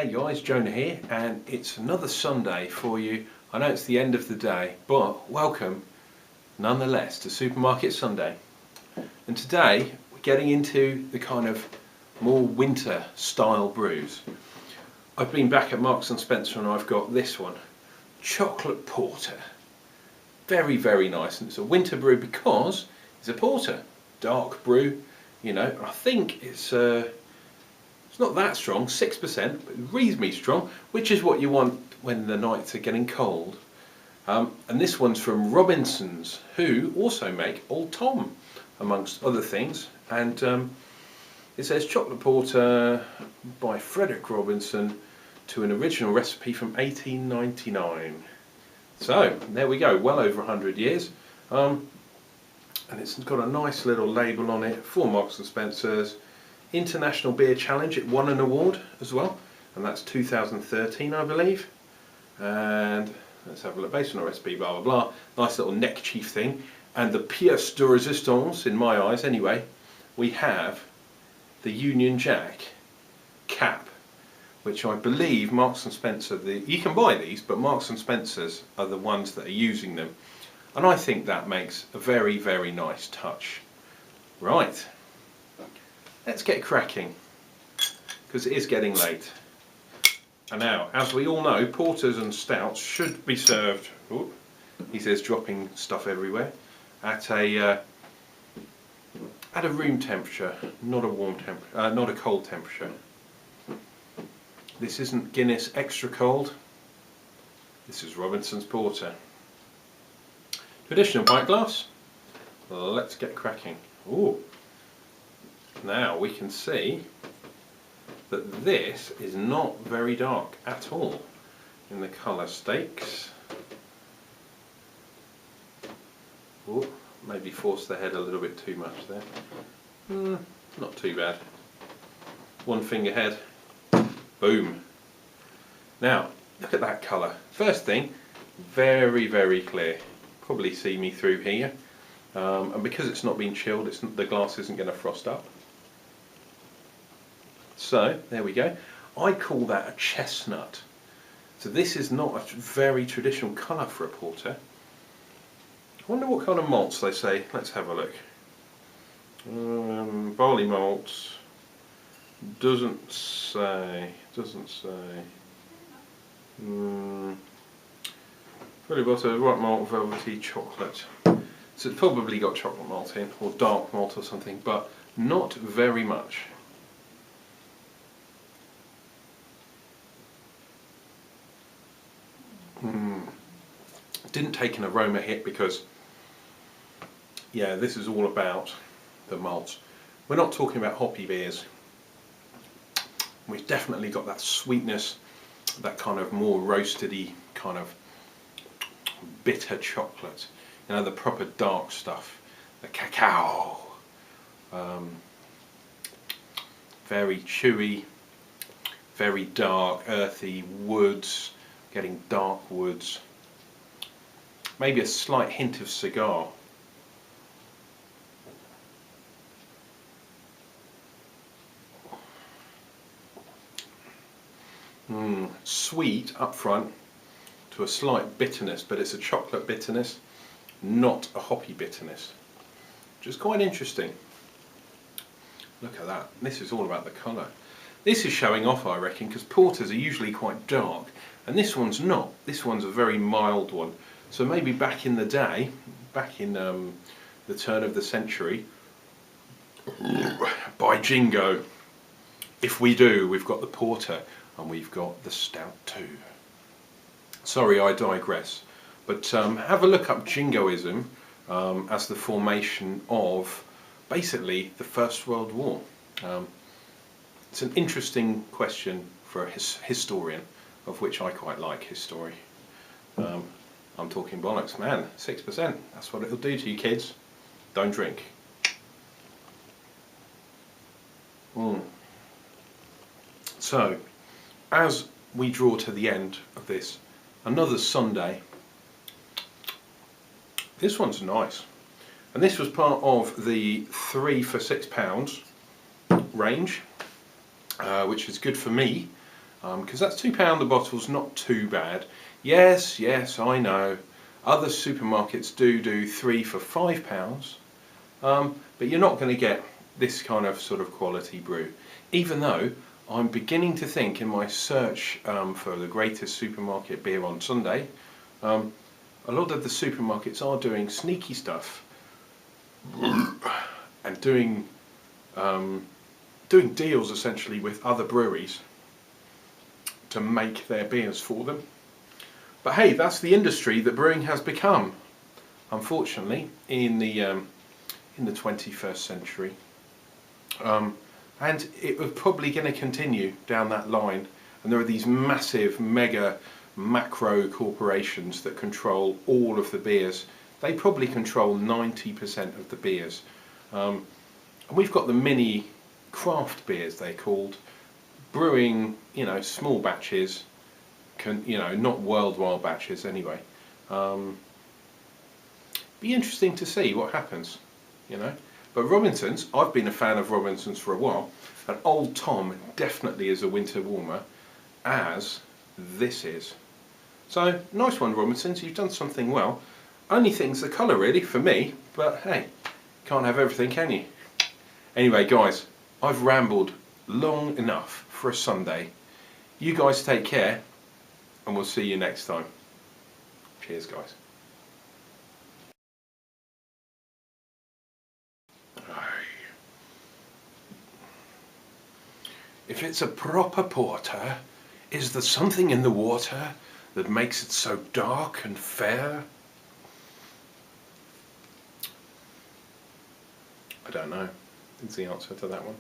Hey guys, Jonah here, and it's another Sunday for you. I know it's the end of the day, but welcome nonetheless to Supermarket Sunday. And today we're getting into the kind of more winter style brews. I've been back at Marks and Spencer and I've got this one, chocolate porter. Very, very nice, and it's a winter brew because it's a porter, dark brew. You know, I think it's not that strong, 6%, but reasonably strong, which is what you want when the nights are getting cold. And this one's from Robinsons, who also make Old Tom, amongst other things. And it says chocolate porter by Frederick Robinson to an original recipe from 1899. So there we go, well over 100 years. And it's got a nice little label on it for Marks and Spencer's. International Beer Challenge, it won an award as well, and that's 2013 I believe. And let's have a look, based on a recipe, blah blah blah, nice little neckerchief thing. And the pièce de résistance, in my eyes anyway, we have the Union Jack cap, which I believe Marks and Spencer, you can buy these, but Marks and Spencer's are the ones that are using them, and I think that makes a very, very nice touch. Right. Let's get cracking, because it is getting late. And now, as we all know, porters and stouts should be served, he says dropping stuff everywhere, at a room temperature, not a warm temperature, not a cold temperature. This isn't Guinness extra cold, this is Robinson's Porter. Traditional pint glass, let's get cracking. Ooh. Now we can see that this is not very dark at all in the colour stakes. Ooh, maybe force the head a little bit too much there. Not too bad. One finger head. Boom. Now look at that colour. First thing, very, very clear. Probably see me through here. And because it's not been chilled, the glass isn't going to frost up. So there we go. I call that a chestnut. So this is not a very traditional colour for a porter. I wonder what kind of malts they say. Let's have a look. Barley malts. Doesn't say. Fully bottled white malt, velvety chocolate. So it's probably got chocolate malt in, or dark malt or something, but not very much. Didn't take an aroma hit because, yeah, this is all about the malts. We're not talking about hoppy beers. We've definitely got that sweetness, that kind of more roasted-y kind of bitter chocolate. You know, the proper dark stuff, the cacao. Very chewy, very dark, earthy woods, getting dark woods. Maybe a slight hint of cigar. Sweet up front to a slight bitterness, but it's a chocolate bitterness, not a hoppy bitterness, which is quite interesting. Look at that. This is all about the colour. This is showing off, I reckon, because porters are usually quite dark, and this one's not. This one's a very mild one. So maybe back in the day, back in the turn of the century, by jingo, if we do, we've got the porter and we've got the stout too. Sorry, I digress. But have a look up jingoism as the formation of basically the First World War. It's an interesting question for a historian, of which I quite like history. I'm talking bollocks, man. 6%, that's what it'll do to you kids. Don't drink. So, as we draw to the end of this, another Sunday, this one's nice. And this was part of the 3 for £6 range, which is good for me. because that's £2 a bottle's not too bad. Yes, I know. Other supermarkets do 3 for £5, but you're not going to get this kind of sort of quality brew. Even though I'm beginning to think in my search for the greatest supermarket beer on Sunday, a lot of the supermarkets are doing sneaky stuff and doing deals essentially with other breweries to make their beers for them. But hey, that's the industry that brewing has become, unfortunately, in the 21st century. And it was probably going to continue down that line. And there are these massive, mega, macro corporations that control all of the beers. They probably control 90% of the beers. And we've got the mini craft beers, they're called, brewing, small batches, not worldwide batches anyway. Be interesting to see what happens, But Robinsons, I've been a fan of Robinsons for a while, and Old Tom definitely is a winter warmer, as this is. So, nice one Robinsons, you've done something well. Only thing's the colour really, for me, but hey, can't have everything, can you? Anyway guys, I've rambled long enough for a Sunday. You guys take care, and we'll see you next time. Cheers guys. If it's a proper porter, is there something in the water that makes it so dark and fair? I don't know. Is the answer to that one.